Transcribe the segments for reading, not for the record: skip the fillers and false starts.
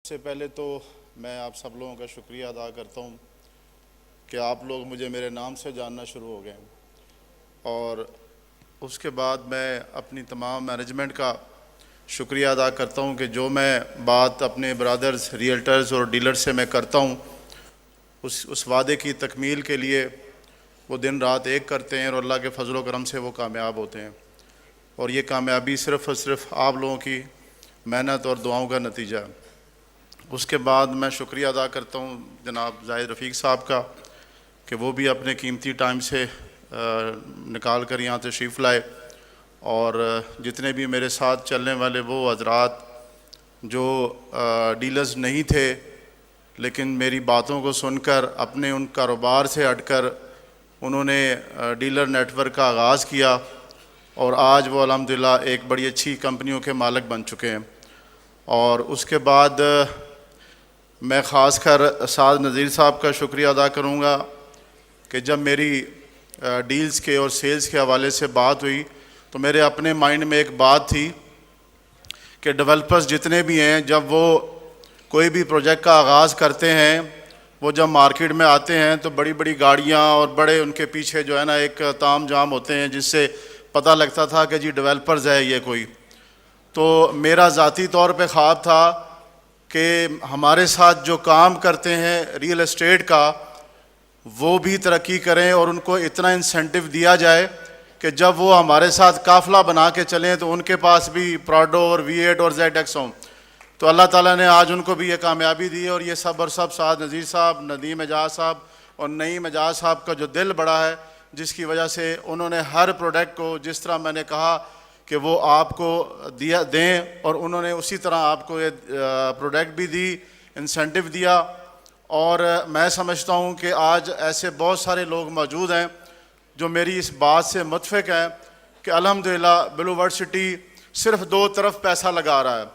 सबसे पहले तो मैं आप सब लोगों का शुक्रिया अदा करता हूँ कि आप लोग मुझे मेरे नाम से जानना शुरू हो गए और उसके बाद मैं अपनी तमाम मैनेजमेंट का शुक्रिया अदा करता हूँ कि जो मैं बात अपने ब्रदर्स रियल्टर्स और डीलर्स से मैं करता हूँ उस वादे की तकमील के लिए वो दिन रात एक करते हैं और अल्लाह के फजल व करम से वो कामयाब होते हैं। और ये कामयाबी सिर्फ़ और सिर्फ आप लोगों की मेहनत और दुआओं का नतीजा है। उसके बाद मैं शुक्रिया अदा करता हूँ जनाब जाहिद रफ़ीक साहब का कि वो भी अपने कीमती टाइम से निकाल कर यहाँ तशरीफ़ लाए और जितने भी मेरे साथ चलने वाले वो हजरात जो डीलर्स नहीं थे लेकिन मेरी बातों को सुनकर अपने उन कारोबार से हटकर उन्होंने डीलर नेटवर्क का आगाज़ किया और आज वो अल्हम्दुलिल्लाह एक बड़ी अच्छी कंपनियों के मालिक बन चुके हैं। और उसके बाद मैं ख़ासकर साद नज़ीर साहब का शुक्रिया अदा करूँगा कि जब मेरी डील्स के और सेल्स के हवाले से बात हुई तो मेरे अपने माइंड में एक बात थी कि डेवलपर्स जितने भी हैं जब वो कोई भी प्रोजेक्ट का आगाज़ करते हैं वो जब मार्केट में आते हैं तो बड़ी बड़ी गाड़ियाँ और बड़े उनके पीछे जो है ना एक ताम जाम होते हैं जिससे पता लगता था कि जी डेवलपर्स है ये कोई। तो मेरा ज़ाती तौर पे ख्वाब था कि हमारे साथ जो काम करते हैं रियल एस्टेट का वो भी तरक्की करें और उनको इतना इंसेंटिव दिया जाए कि जब वो हमारे साथ काफ़िला बना के चलें तो उनके पास भी प्राडो और V8 और ZX हों। तो अल्लाह ताला ने आज उनको भी ये कामयाबी दी और ये सब और सब साद नज़ीर साहब, नदीम एजाज साहब और नईम एजाज साहब का जो दिल बड़ा है जिसकी वजह से उन्होंने हर प्रोडक्ट को जिस तरह मैंने कहा कि वो आपको दिया दें और उन्होंने उसी तरह आपको ये प्रोडक्ट भी दी, इंसेंटिव दिया। और मैं समझता हूँ कि आज ऐसे बहुत सारे लोग मौजूद हैं जो मेरी इस बात से मुत्फिक हैं कि अल्हम्दुलिल्लाह ब्लू वर्ल्ड सिटी सिर्फ दो तरफ पैसा लगा रहा है,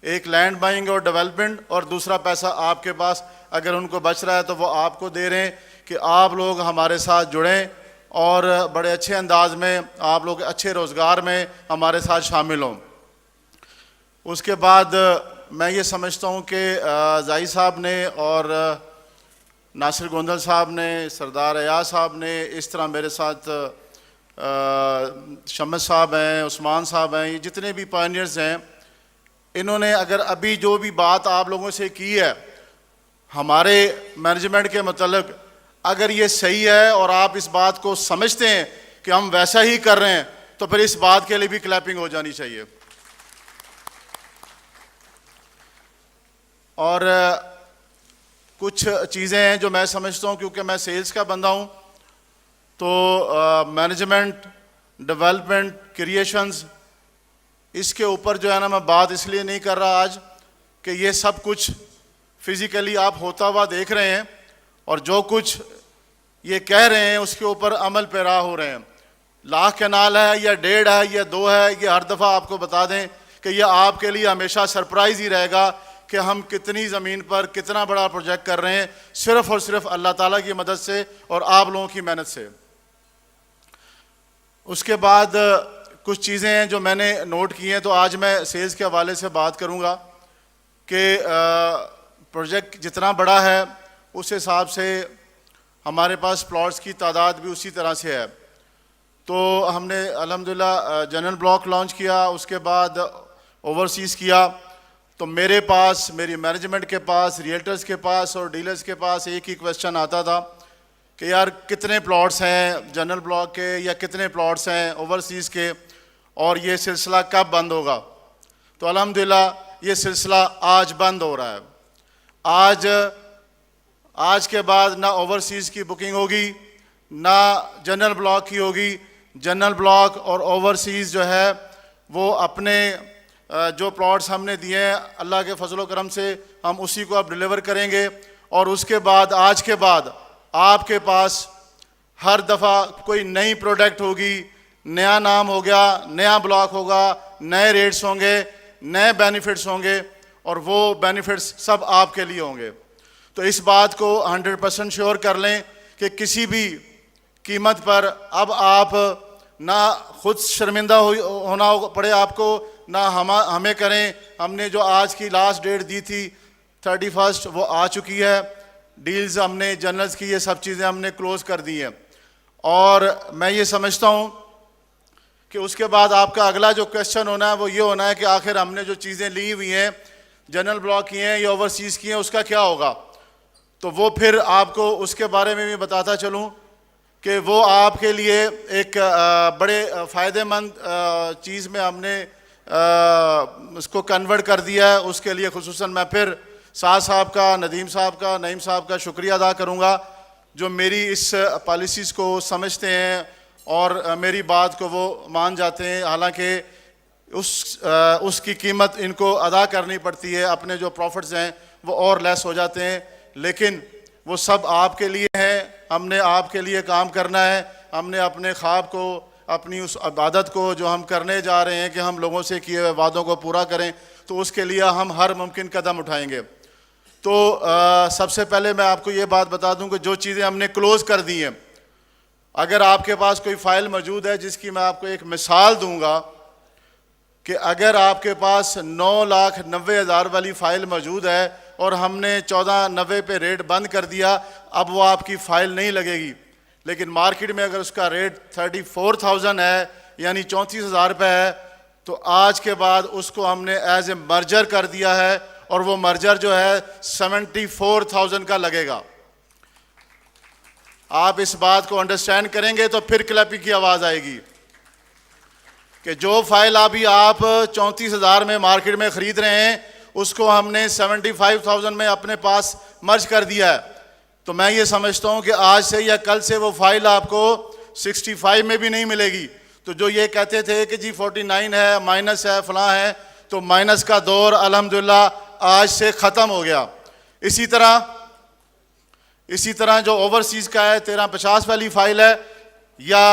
एक लैंड बाइंग और डेवलपमेंट और दूसरा पैसा आपके पास अगर उनको बच रहा है तो वो आपको दे रहे हैं कि आप लोग हमारे साथ जुड़ें और बड़े अच्छे अंदाज में आप लोग अच्छे रोज़गार में हमारे साथ शामिल हों। उसके बाद मैं ये समझता हूँ कि जाई साहब ने और नासिर गोंदल साहब ने, सरदार अयाज साहब ने, इस तरह मेरे साथ शम्स साहब हैं, उस्मान साहब हैं, ये जितने भी पायनियर्स हैं, इन्होंने अगर अभी जो भी बात आप लोगों से की है हमारे मैनेजमेंट के मतलब अगर ये सही है और आप इस बात को समझते हैं कि हम वैसा ही कर रहे हैं तो फिर इस बात के लिए भी क्लैपिंग हो जानी चाहिए। और कुछ चीज़ें हैं जो मैं समझता हूँ क्योंकि मैं सेल्स का बंदा हूँ तो मैनेजमेंट, डेवलपमेंट, क्रिएशंस इसके ऊपर जो है ना मैं बात इसलिए नहीं कर रहा आज कि ये सब कुछ फिज़िकली आप होता हुआ देख रहे हैं और जो कुछ ये कह रहे हैं उसके ऊपर अमल पैरा हो रहे हैं। लाख कनाल है या 1.5 है या 2 है, ये हर दफ़ा आपको बता दें कि ये आपके लिए हमेशा सरप्राइज़ ही रहेगा कि हम कितनी ज़मीन पर कितना बड़ा प्रोजेक्ट कर रहे हैं सिर्फ़ और सिर्फ अल्लाह ताला की मदद से और आप लोगों की मेहनत से। उसके बाद कुछ चीज़ें हैं जो मैंने नोट की हैं तो आज मैं सेल्स के हवाले से बात करूँगा कि प्रोजेक्ट जितना बड़ा है उस हिसाब से हमारे पास प्लॉट्स की तादाद भी उसी तरह से है। तो हमने अल्हम्दुलिल्लाह जनरल ब्लॉक लॉन्च किया, उसके बाद ओवरसीज़ किया। तो मेरे पास, मेरी मैनेजमेंट के पास, रियल्टर्स के पास और डीलर्स के पास एक ही क्वेश्चन आता था कि यार कितने प्लॉट्स हैं जनरल ब्लॉक के या कितने प्लॉट्स हैं ओवरसीज़ के और ये सिलसिला कब बंद होगा। तो अल्हम्दुलिल्लाह ये सिलसिला आज बंद हो रहा है। आज के बाद ना ओवरसीज़ की बुकिंग होगी ना जनरल ब्लॉक की होगी। जनरल ब्लॉक और ओवरसीज़ जो है वो अपने जो प्लॉट्स हमने दिए हैं अल्लाह के फजल व करम से हम उसी को अब डिलीवर करेंगे। और उसके बाद आज के बाद आपके पास हर दफ़ा कोई नई प्रोडक्ट होगी, नया नाम हो गया, नया ब्लॉक होगा, नए रेट्स होंगे, नए बेनिफिट्स होंगे और वो बेनिफिट्स सब आपके लिए होंगे। तो इस बात को 100% श्योर कर लें कि किसी भी कीमत पर अब आप ना खुद शर्मिंदा होना पड़े आपको, ना हमें करें। हमने जो आज की लास्ट डेट दी थी 31 वो आ चुकी है, डील्स हमने जर्नल्स की ये सब चीज़ें हमने क्लोज कर दी हैं। और मैं ये समझता हूँ कि उसके बाद आपका अगला जो क्वेश्चन होना है वो ये होना है कि आखिर हमने जो चीज़ें ली हुई हैं, जनरल ब्लॉक की हैं या ओवरसीज़ की हैं, उसका क्या होगा। तो वो फिर आपको उसके बारे में भी बताता चलूँ कि वो आपके लिए एक बड़े फ़ायदेमंद चीज़ में हमने उसको कन्वर्ट कर दिया है। उसके लिए खुसूसन मैं फिर साद साहब का, नदीम साहब का, नईम साहब का शुक्रिया अदा करूँगा जो मेरी इस पॉलिसीज़ को समझते हैं और मेरी बात को वो मान जाते हैं। हालांकि उसकी कीमत इनको अदा करनी पड़ती है, अपने जो प्रॉफिट्स हैं वो और लेस हो जाते हैं, लेकिन वो सब आपके लिए है। हमने आपके लिए काम करना है। हमने अपने ख्वाब को, अपनी उस इबादत को जो हम करने जा रहे हैं कि हम लोगों से किए हुए वादों को पूरा करें, तो उसके लिए हम हर मुमकिन कदम उठाएंगे। तो सबसे पहले मैं आपको ये बात बता दूं कि जो चीज़ें हमने क्लोज़ कर दी हैं, अगर आपके पास कोई फ़ाइल मौजूद है, जिसकी मैं आपको एक मिसाल दूंगा कि अगर आपके पास 9,90,000 वाली फ़ाइल मौजूद है और हमने 14,90 पे रेट बंद कर दिया, अब वो आपकी फ़ाइल नहीं लगेगी। लेकिन मार्केट में अगर उसका रेट 34,000 है, यानी 34,000 रुपये है, तो आज के बाद उसको हमने एज ए मर्जर कर दिया है और वो मर्जर जो है 74,000 का लगेगा। आप इस बात को अंडरस्टैंड करेंगे तो फिर क्लैपिंग की आवाज़ आएगी कि जो फाइल अभी आप 34,000 में मार्केट में ख़रीद रहे हैं, उसको हमने 75,000 में अपने पास मर्ज कर दिया है। तो मैं ये समझता हूँ कि आज से या कल से वो फाइल आपको 65 में भी नहीं मिलेगी। तो जो ये कहते थे कि जी 49 है, माइनस है, फलां है, तो माइनस का दौर अल्हम्दुलिल्लाह आज से ख़त्म हो गया। इसी तरह जो ओवरसीज़ का है, 1350 वाली फ़ाइल है या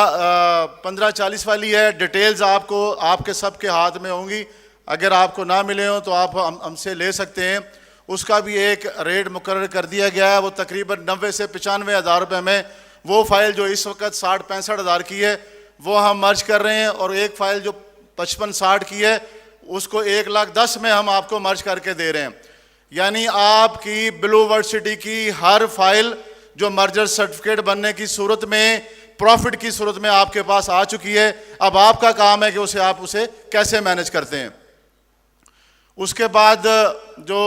1540 वाली है, डिटेल्स आपको आपके सब के हाथ में होंगी। अगर आपको ना मिले हो तो आप हमसे ले सकते हैं। उसका भी एक रेट मुकर्रर कर दिया गया है, वो तकरीबन 90 से 95 हज़ार रुपये में वो फ़ाइल जो इस वक्त 60-65 हज़ार की है वो हम मर्ज कर रहे हैं, और एक फ़ाइल जो 55-60 की है उसको 1,10,000 में हम आपको मर्ज करके दे रहे हैं। यानी आपकी ब्लू वर्ल्ड सिटी की हर फाइल जो मर्जर सर्टिफिकेट बनने की सूरत में, प्रॉफिट की सूरत में आपके पास आ चुकी है। अब आपका काम है कि आप उसे कैसे मैनेज करते हैं। उसके बाद जो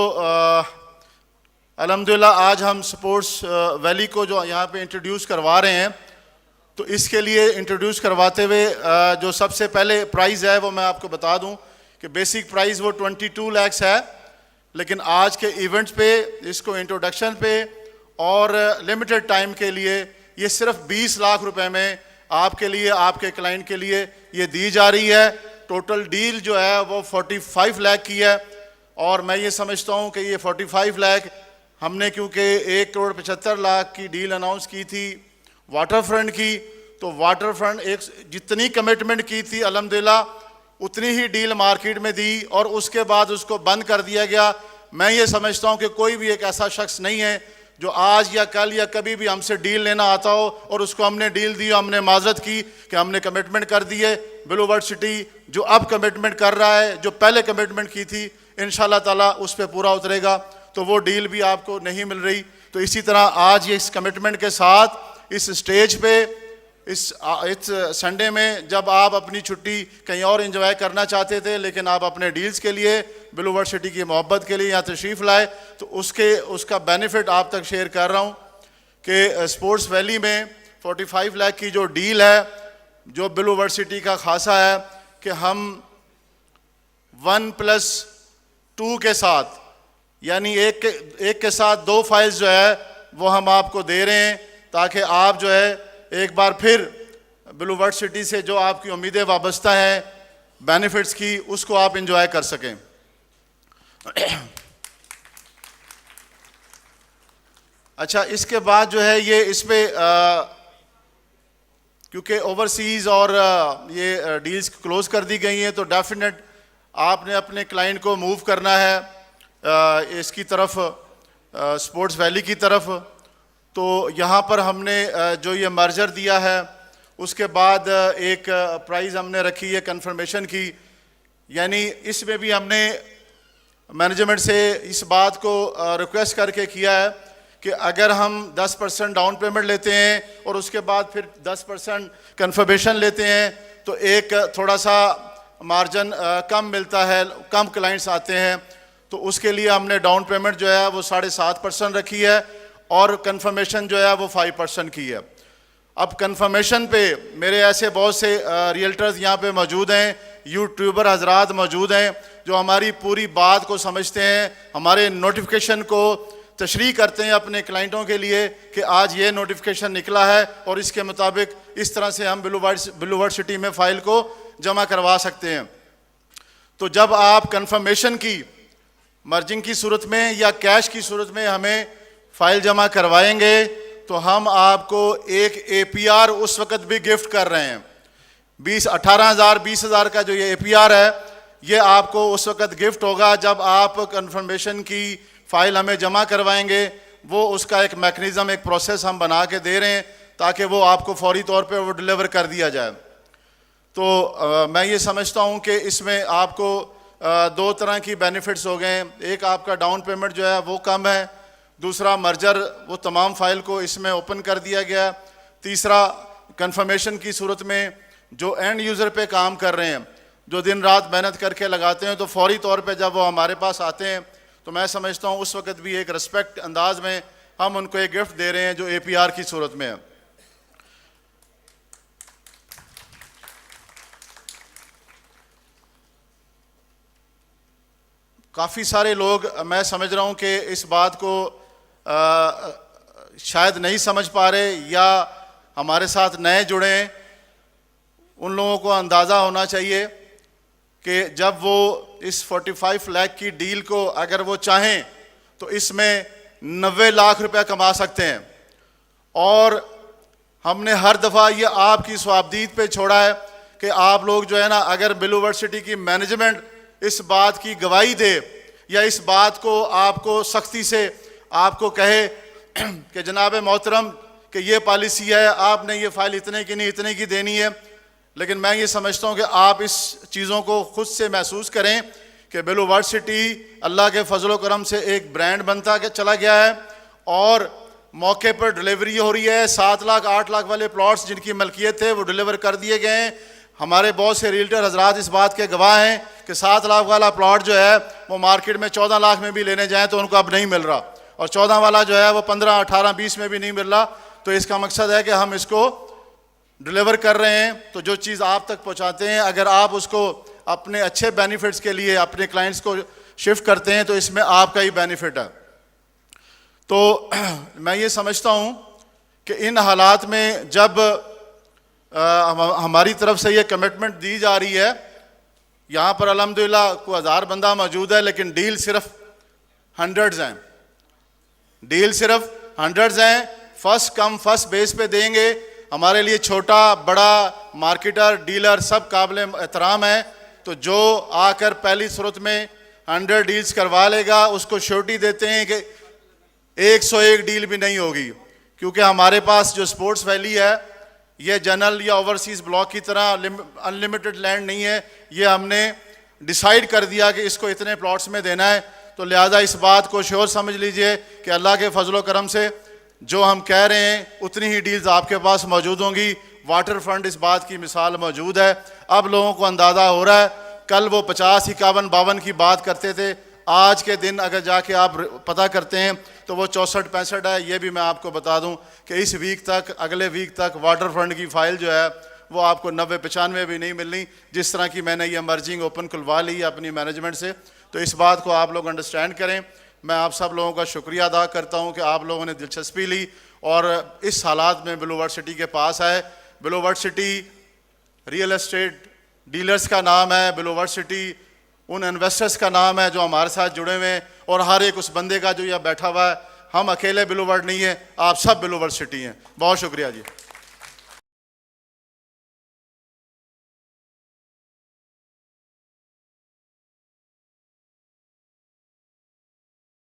अल्हम्दुलिल्लाह आज हम स्पोर्ट्स वैली को जो यहाँ पे इंट्रोड्यूस करवा रहे हैं, तो इसके लिए इंट्रोड्यूस करवाते हुए जो सबसे पहले प्राइस है वो मैं आपको बता दूं कि बेसिक प्राइस वो 22 लाख है, लेकिन आज के इवेंट्स पे, इसको इंट्रोडक्शन पे और लिमिटेड टाइम के लिए ये सिर्फ 20 लाख रुपए में आपके लिए, आपके क्लाइंट के लिए ये दी जा रही है। टोटल डील जो है वो 45 लाख की है, और मैं ये समझता हूँ कि ये 45 लाख हमने, क्योंकि 1,75,00,000 की डील अनाउंस की थी वाटर फ्रंट की, तो वाटर फ्रंट एक जितनी कमिटमेंट की थी अल्हम्दुलिल्लाह उतनी ही डील मार्केट में दी और उसके बाद उसको बंद कर दिया गया। मैं ये समझता हूँ कि कोई भी एक ऐसा शख्स नहीं है जो आज या कल या कभी भी हमसे डील लेना आता हो और उसको हमने डील दी, हमने माजरत की कि हमने कमिटमेंट कर दी है। ब्लू वर्ल्ड सिटी जो अब कमिटमेंट कर रहा है, जो पहले कमिटमेंट की थी, इंशाल्लाह ताला उस पर पूरा उतरेगा, तो वो डील भी आपको नहीं मिल रही। तो इसी तरह आज ये इस कमिटमेंट के साथ इस स्टेज पे इस संडे में जब आप अपनी छुट्टी कहीं और एंजॉय करना चाहते थे, लेकिन आप अपने डील्स के लिए, ब्लू वर्ल्ड सिटी की मोहब्बत के लिए यहाँ तशरीफ़ लाए, तो उसका बेनिफिट आप तक शेयर कर रहा हूँ कि स्पोर्ट्स वैली में 45 लाख की जो डील है, जो ब्लू वर्ल्ड सिटी का खासा है कि हम 1+2 के साथ, यानी एक के साथ 2 फाइल्स जो है वो हम आपको दे रहे हैं, ताकि आप जो है एक बार फिर ब्लू वर्ल्ड सिटी से जो आपकी उम्मीदें वाबस्ता हैं बेनिफिट्स की, उसको आप एंजॉय कर सकें। अच्छा, इसके बाद जो है ये इस पे क्योंकि ओवरसीज़ और ये डील्स क्लोज कर दी गई हैं, तो डेफिनेट आपने अपने क्लाइंट को मूव करना है इसकी तरफ, स्पोर्ट्स वैली की तरफ। तो यहाँ पर हमने जो ये मर्जर दिया है, उसके बाद एक प्राइस हमने रखी है कंफर्मेशन की, यानी इसमें भी हमने मैनेजमेंट से इस बात को रिक्वेस्ट करके किया है कि अगर हम 10% डाउन पेमेंट लेते हैं और उसके बाद फिर 10% कन्फर्मेशन लेते हैं तो एक थोड़ा सा मार्जिन कम मिलता है, कम क्लाइंट्स आते हैं, तो उसके लिए हमने डाउन पेमेंट जो है वो 7.5% रखी है और कन्फर्मेशन जो है वो 5% की है। अब कन्फर्मेशन पे मेरे ऐसे बहुत से रियल्टर्स यहाँ पे मौजूद हैं, यूट्यूबर हजरात मौजूद हैं जो हमारी पूरी बात को समझते हैं, हमारे नोटिफिकेशन को तशरीह करते हैं अपने क्लाइंटों के लिए कि आज ये नोटिफिकेशन निकला है और इसके मुताबिक इस तरह से हम ब्लू वर्ड सिटी में फ़ाइल को जमा करवा सकते हैं। तो जब आप कन्फर्मेशन की मर्जिंग की सूरत में या कैश की सूरत में हमें फ़ाइल जमा करवाएंगे तो हम आपको एक APR उस वक़्त भी गिफ्ट कर रहे हैं। 18,000-20,000 का जो ये APR है ये आपको उस वक़्त गिफ्ट होगा जब आप कन्फर्मेशन की फ़ाइल हमें जमा करवाएंगे। वो उसका एक मैकेनिज़्म, एक प्रोसेस हम बना के दे रहे हैं ताकि वो आपको फौरी तौर पे वो डिलीवर कर दिया जाए। तो मैं ये समझता हूँ कि इसमें आपको दो तरह की बेनिफिट्स हो गए। एक आपका डाउन पेमेंट जो है वो कम है, दूसरा मर्जर वो तमाम फ़ाइल को इसमें ओपन कर दिया गया, तीसरा कन्फर्मेशन की सूरत में जो एंड यूज़र पे काम कर रहे हैं, जो दिन रात मेहनत करके लगाते हैं, तो फौरी तौर पे जब वो हमारे पास आते हैं तो मैं समझता हूँ उस वक़्त भी एक रिस्पेक्ट अंदाज में हम उनको एक गिफ्ट दे रहे हैं जो APR की सूरत में है। काफ़ी सारे लोग मैं समझ रहा हूँ कि इस बात को शायद नहीं समझ पा रहे या हमारे साथ नए जुड़े हैं। उन लोगों को अंदाज़ा होना चाहिए कि जब वो इस 45 लाख की डील को अगर वो चाहें तो इसमें 90 लाख रुपए कमा सकते हैं। और हमने हर दफ़ा ये आपकी स्वाबदीद पे छोड़ा है कि आप लोग जो है ना, अगर ब्लू वर्ड सिटी की मैनेजमेंट इस बात की गवाही दे या इस बात को आपको सख्ती से आपको कहे कि जनाब मोहतरम कि ये पॉलिसी है, आपने ये फ़ाइल इतने की नहीं इतने की देनी है, लेकिन मैं ये समझता हूँ कि आप इस चीज़ों को ख़ुद से महसूस करें कि ब्लू वर्ड सिटी अल्लाह के फजल करम से एक ब्रांड बनता के चला गया है और मौके पर डिलीवरी हो रही है। 7 लाख 8 लाख वाले प्लॉट्स जिनकी मलकियत थे वो डिलीवर कर दिए गए हैं। हमारे बहुत से रियल्टर हजरात इस बात के गवाह हैं कि 7 लाख वाला प्लॉट जो है वो मार्केट में 14 लाख में भी लेने जाएँ तो उनको अब नहीं मिल रहा, और 14 वाला जो है वो 15, 18, 20 में भी नहीं मिल रहा। तो इसका मकसद है कि हम इसको डिलीवर कर रहे हैं। तो जो चीज़ आप तक पहुंचाते हैं, अगर आप उसको अपने अच्छे बेनिफिट्स के लिए अपने क्लाइंट्स को शिफ्ट करते हैं तो इसमें आपका ही बेनिफिट है। तो मैं ये समझता हूं कि इन हालात में जब हमारी तरफ से ये कमिटमेंट दी जा रही है, यहाँ पर अल्हम्दुलिल्लाह कोई 1000 बंदा मौजूद है लेकिन डील सिर्फ हंड्रेड्स हैं, डील सिर्फ हंड्रेड्स हैं। फर्स्ट कम फर्स्ट बेस पे देंगे। हमारे लिए छोटा बड़ा मार्केटर डीलर सब काबिल एहतराम है। तो जो आकर पहली सूरत में 100 डील्स करवा लेगा उसको श्योरिटी देते हैं कि 101 डील भी नहीं होगी, क्योंकि हमारे पास जो स्पोर्ट्स वैली है ये जनरल या ओवरसीज़ ब्लॉक की तरह अनलिमिटेड लैंड नहीं है। ये हमने डिसाइड कर दिया कि इसको इतने प्लॉट्स में देना है। तो लिहाजा इस बात को श्योर समझ लीजिए कि अल्लाह के फजलो करम से जो हम कह रहे हैं उतनी ही डील्स आपके पास मौजूद होंगी। वाटर फ्रंट इस बात की मिसाल मौजूद है। अब लोगों को अंदाज़ा हो रहा है, कल वो 50, 51, 52 की बात करते थे, आज के दिन अगर जाके आप पता करते हैं तो वो 64, 65 है। ये भी मैं आपको बता दूं कि इस वीक तक, अगले वीक तक वाटर फ्रंट की फ़ाइल जो है वो आपको 90, 95 भी नहीं मिलनी, जिस तरह की मैंने ये मर्जिंग ओपन खुलवा ली अपनी मैनेजमेंट से। तो इस बात को आप लोग अंडरस्टैंड करें। मैं आप सब लोगों का शुक्रिया अदा करता हूं कि आप लोगों ने दिलचस्पी ली और इस हालात में ब्लू वर्ड सिटी के पास आए। Blue World City real estate dealers का नाम है, ब्लू वर्ड सिटी उन इन्वेस्टर्स का नाम है जो हमारे साथ जुड़े हुए हैं, और हर एक उस बंदे का जो यहाँ बैठा हुआ है। हम अकेले ब्लू वर्ड नहीं है, आप सब ब्लू वर्ड सिटी हैं। बहुत शुक्रिया जी।